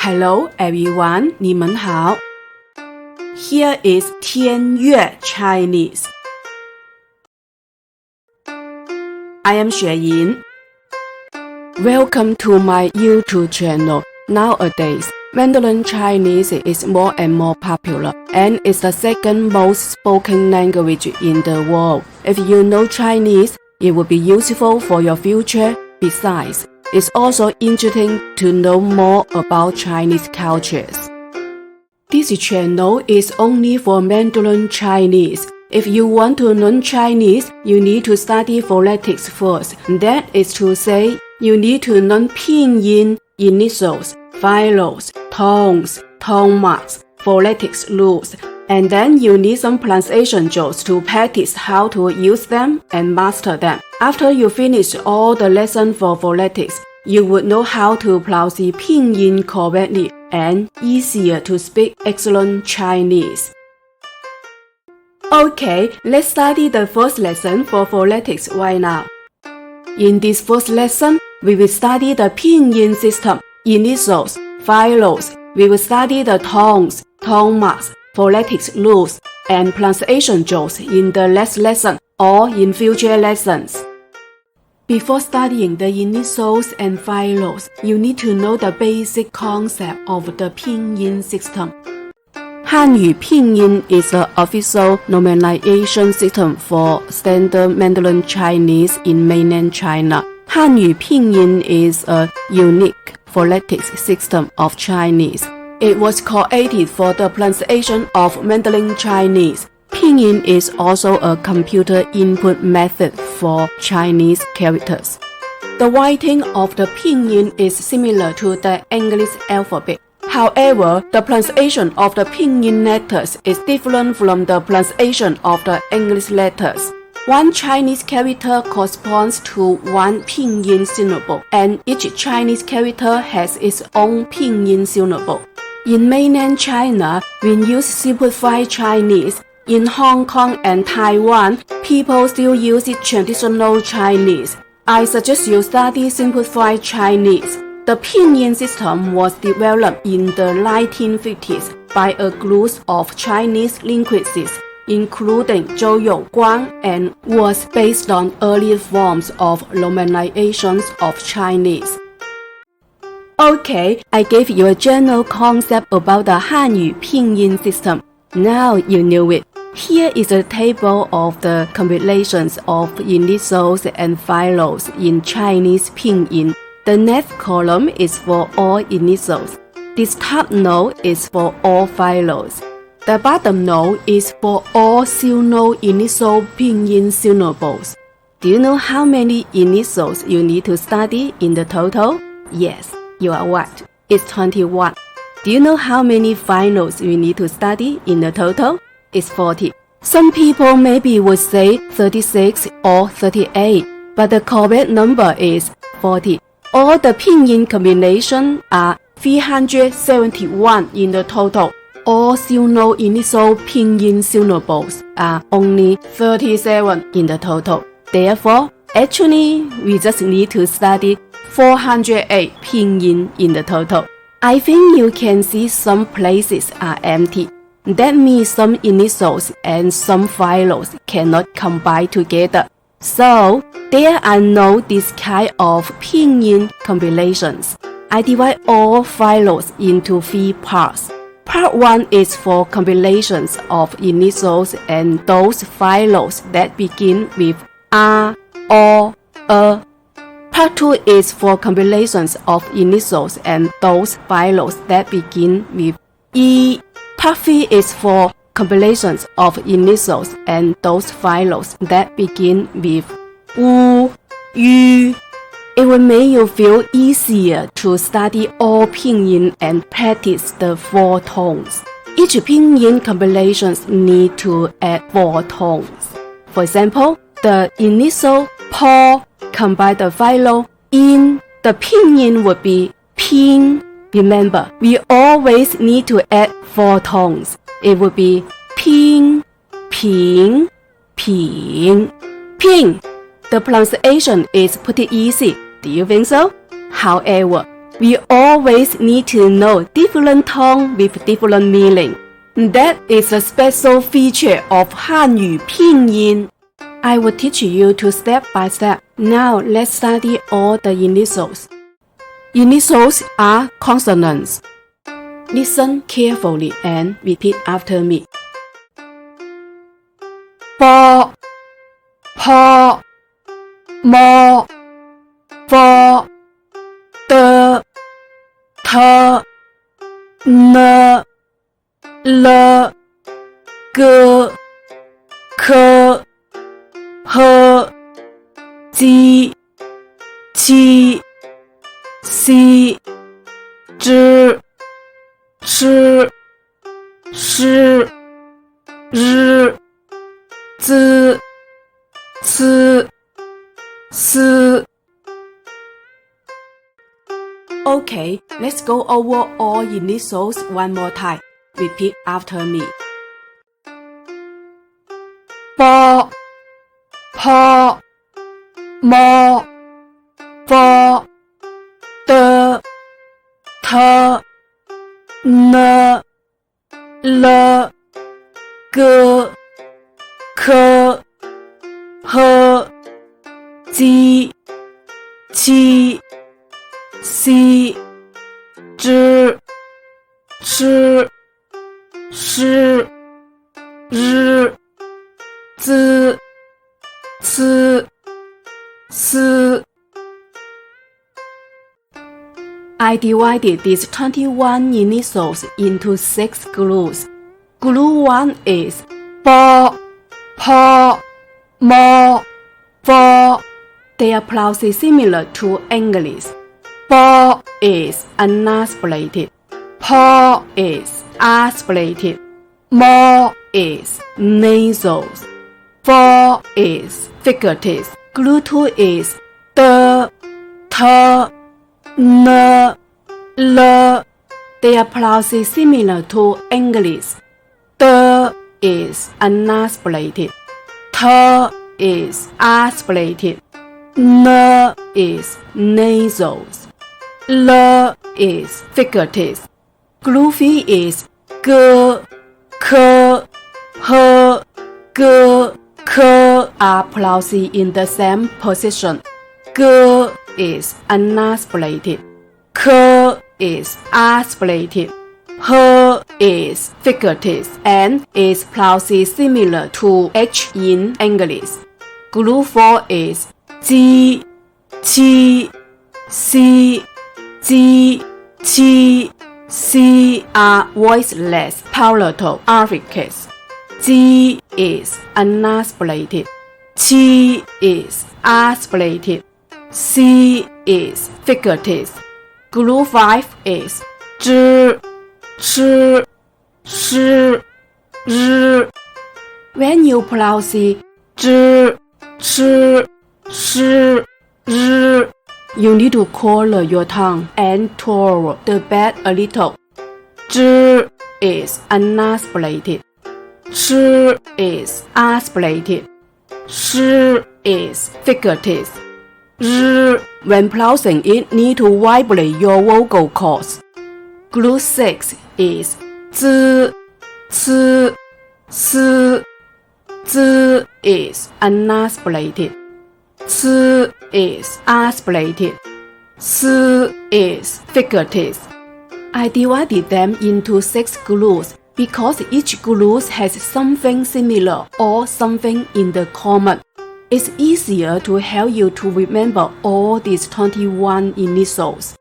Hello everyone, 你们好。Here is 天悦 Chinese. I am Xue Yin. Welcome to my YouTube channel. Nowadays, Mandarin Chinese is more and more popular and is the second most spoken language in the world. If you know Chinese, it will be useful for your future. Besides, it's also interesting to know more about Chinese cultures. This channel is only for Mandarin Chinese. If you want to learn Chinese, you need to study phonetics first. That is to say, you need to learn pinyin, initials, phyllos, tones, tone marks, phonetics rules, and then you need some pronunciation drills to practice how to use them and master them. After you finish all the lessons for phonetics, you would know how to pronounce pinyin correctly and easier to speak excellent Chinese. Okay, let's study the first lesson for phonetics right now. In this first lesson, we will study the pinyin system, initials, phyllos. We will study the tones, tone marks, phonetics rules, and pronunciation drills in the last lesson or in future lessons. Before studying the initials and phyllos, you need to know the basic concept of the pinyin system. Hanyu Pinyin is the official nomination system for standard Mandarin Chinese in mainland China. Hanyu Pinyin is a unique phonetics system of Chinese. It was created for the pronunciation of Mandarin Chinese. Pinyin is also a computer input method for Chinese characters. The writing of the pinyin is similar to the English alphabet. However, the pronunciation of the pinyin letters is different from the pronunciation of the English letters. One Chinese character corresponds to one pinyin syllable, and each Chinese character has its own pinyin syllable. In mainland China, we use simplified Chinese. In Hong Kong and Taiwan, people still use traditional Chinese. I suggest you study simplified Chinese. The pinyin system was developed in the 1950s by a group of Chinese linguists, including Zhou Youguang, and was based on earlier forms of romanization of Chinese. Okay, I gave you a general concept about the Hanyu Pinyin system. Now you know it. Here is a table of the combinations of initials and phyllos in Chinese pinyin. The next column is for all initials. This top node is for all phyllos. The bottom node is for all single initial pinyin syllables. Do you know how many initials you need to study in the total? Yes, you are right. It's 21. Do you know how many phyllos you need to study in the total? It's 40. Some people maybe would say 36 or 38, but the correct number is 40. All the pinyin combinations are 371 in the total. All single initial pinyin syllables are only 37 in the total. Therefore, actually, we just need to study 408 pinyin in the total. I think you can see some places are empty. That means some initials and some phyllos cannot combine together. So, there are no this kind of pinyin combinations. I divide all phyllos into 3 parts. Part 1 is for combinations of initials and those phyllos that begin with R, O, A. Part 2 is for combinations of initials and those phyllos that begin with E. Part 3 is for combinations of initials and those phyllos that begin with U, Yu. It will make you feel easier to study all pinyin and practice the 4 tones. Each pinyin combinations need to add 4 tones. For example, the initial Po combine the phyllo In. The pinyin would be Pin. Remember, we always need to add 4 tones. It would be Ping, Ping, Ping, Ping. The pronunciation is pretty easy. Do you think so? However, We always need to know different tone with different meaning. That is a special feature of Hanyu Pinyin. I will teach you to step by step. Now let's study all the initials. Initials are consonants. Listen carefully and repeat after me. Bo, po, mo, fo, de, te, ne, le, ge, ke, he, ji, qi, xi, zhi, shi, shi, ri, zi, ci, si. Okay, let's go over all initials one more time. Repeat after me. Bo, po, mo, fo, de, te, ne, le, ge, ke, he, ji, qi, xi, zhi, shi, shi, ri, zi, ci, si. I divided these 21 initials into 6 groups. Group 1 is bo, po, mo, fo. They are pronounced similar to English. Bo is unaspirated. Po is aspirated. Mo is nasal. Fo is fricative. Group 2 is de, te, ne, le. They are pronounced similar to English. De is unaspirated. Te is aspirated. Ne is nasal. Le is fricative. Group 3 is ge, ke, he, ge, ke are pronounced in the same position. Ge is unaspirated. Ke is aspirated. He is fricative and is pronounced similar to H in English. Group 4 is ji, qi, xi, ji, qi, xi are voiceless palatal affricates. Ji is unaspirated. Qi is aspirated. Xi is fricative. Group 5 is zhi, shi, shi, ri. When you pronounce zhi, shi, shi, ri, you need to curl your tongue and twirl the bed a little. Zhi is unaspirated. Shi is aspirated. Shi is fricative. Ri, when pronouncing it, need to vibrate your vocal cords. Group 6 is zi, ci, si. Zi is unaspirated. Ci is aspirated. Si is fricative. I divided them into 6 groups because each group has something similar or something in the common. It's easier to help you to remember all these 21 initials.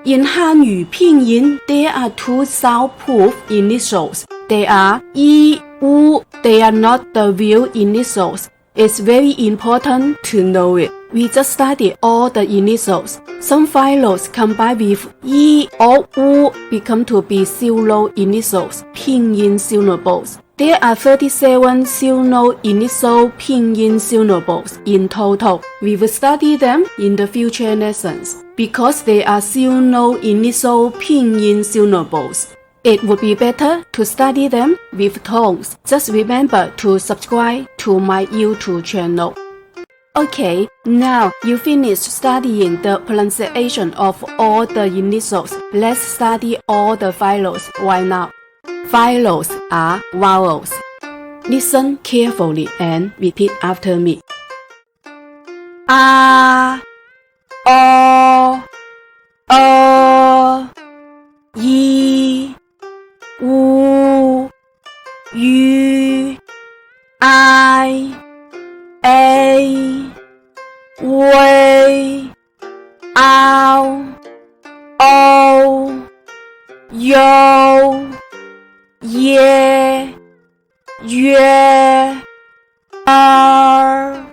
In Hanyu Pinyin, there are 2 soundproof initials. They are yi, wu. They are not the real initials. It's very important to know it. We just studied all the initials. Some phyllodes combined with yi or wu become to be silno initials, pinyin syllables. There are 37 silno initial pinyin syllables in total. We will study them in the future lessons. Because they are silno initial pinyin syllables, it would be better to study them with tones. Just remember to subscribe to my YouTube channel. Okay, now you finished studying the pronunciation of all the initials. Let's study all the phyllodes right now. Phyllodes are vowels. Listen carefully and repeat after me. A, O, I, U, U, I, A, W, O, O, Y, Y, Y, R,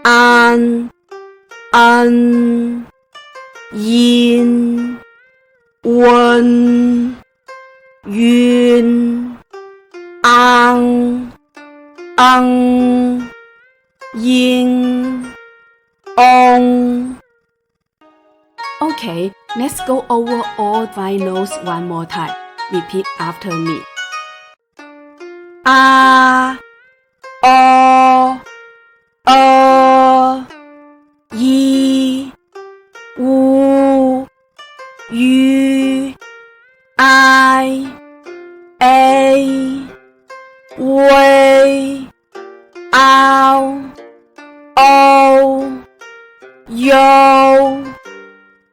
An, Yin, Wen, Yun, Ang, Ying, Ong. Okay, let's go over all phyllodes one more time. Repeat after me. A, O, I, U, U, I, A, W, O, Y,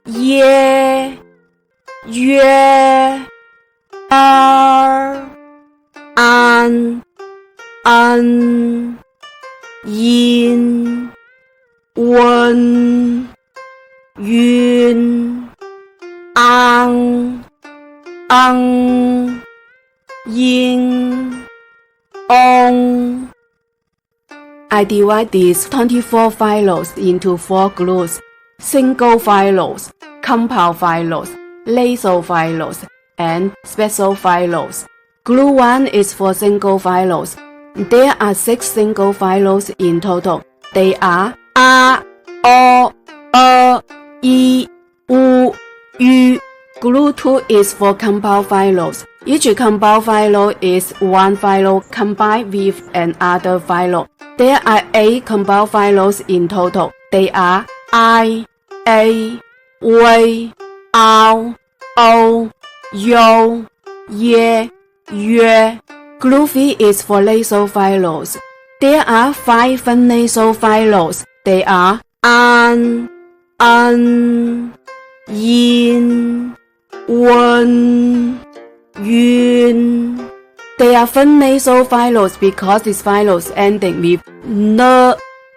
Y, Y, R, An, Yin, Wen, Yun, Ang, Ying, Ong. I divide these 24 phyllodes into 4 groups: single phyllodes, compound phyllodes, nasal phyllodes, and special phyllodes. Group 1 is for single phyllodes. There are 6 single phyllodes in total. They are A, O, I, U, U. Group 2 is for compound phyllodes. Each compound phyllodes is one phyllodes combined with another phyllodes. There are 8 compound phyllodes in total. They are I, A, W, O, Y, Y, Y. Group 3 is for nasal phyllodes. There are 5 nasal phyllodes. They are An, Yin, Wen, Yun. They are nasal phyllodes because these phyllodes ending with N.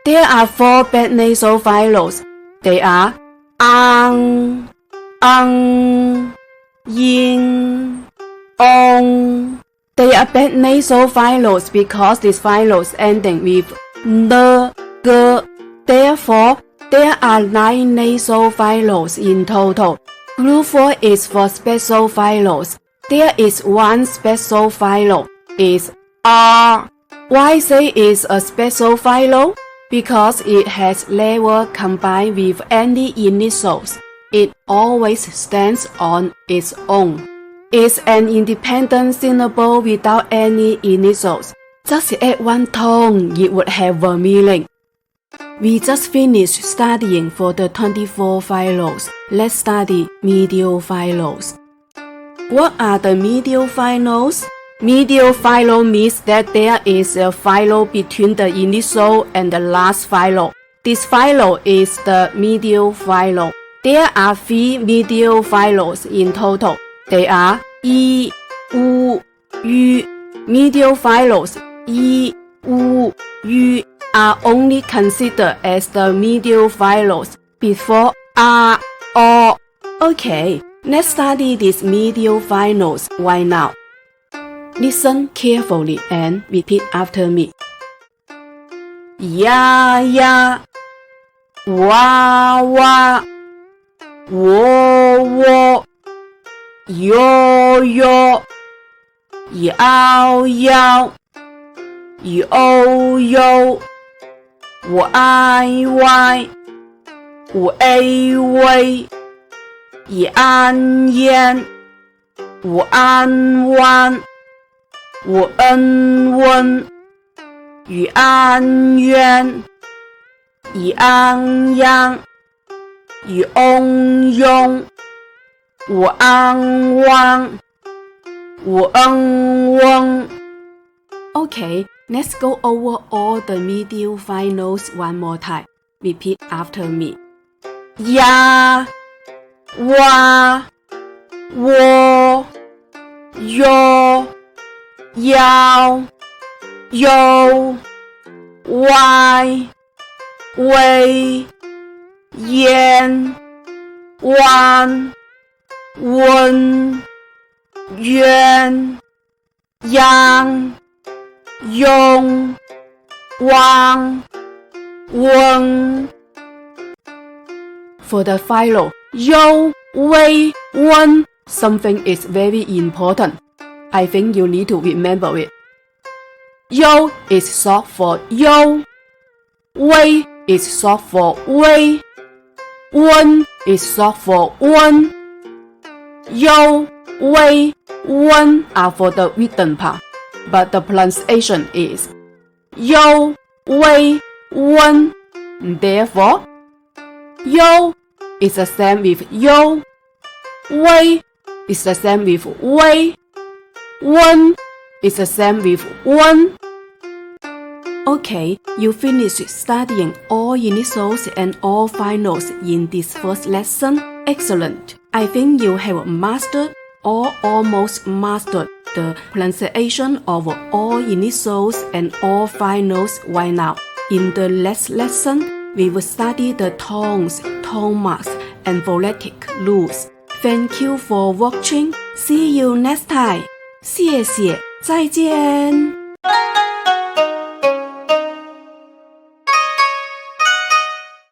There are 4 bad nasal phyllodes. They are Ang, Ying, Ong. They are bad nasal phyllodes because these phyllodes ending with N, G. Therefore, there are 9 nasal phyllodes in total. Group 4 is for special phyllodes. There is one special phyllodes. It's R. Why say it's a special phyllodes? Because it has letter combined with any initials. It always stands on its own. It's an independent syllable without any initials. Just add one tone, it would have a meaning. We just finished studying for the 24 phyllodes. Let's study medial phyllodes. What are the medial phyllodes? Medial phyllodes means that there is a phyllodes between the initial and the last phyllodes. This phyllodes is the medial phyllodes. There are 3 medial phyllodes in total. They are I, U, U. Medial phyllodes I, U, U are only considered as the medial phyllodes before R, O. Okay, let's study these medial phyllodes right now. Listen carefully and repeat after me. Ya, ya, wa, wa, wo, wo, yo, yo, yao, yao, yo, yo, wai, wai, wei, wei, yan, yan, wan, wan, wen, wen, yuan, yuan, yang yang, yong yong, wang wang, weng weng. Okay, let's go over all the middle finals one more time. Repeat after me. Ya, wa, wo, yo, yao, yo, wai, wei, yan, wan, wen, yuan, yang, yong, wang, weng. For the final, yo, wei, wen, something is very important. I think you need to remember it. Yo is short for yo. Wei is short for wei. Wen is short for wen. Yo, wei, wen are for the written part, but the pronunciation is yo, wei, wen. Therefore, yo is the same with yo. Wei is the same with wei. Wen is the same with wen. Okay, you finished studying all initials and all finals in this first lesson. Excellent. I think you have mastered or almost mastered the pronunciation of all initials and all finals right now. In the next lesson, we will study the tones, tone marks, and phonetic rules. Thank you for watching. See you next time. 谢谢，再见。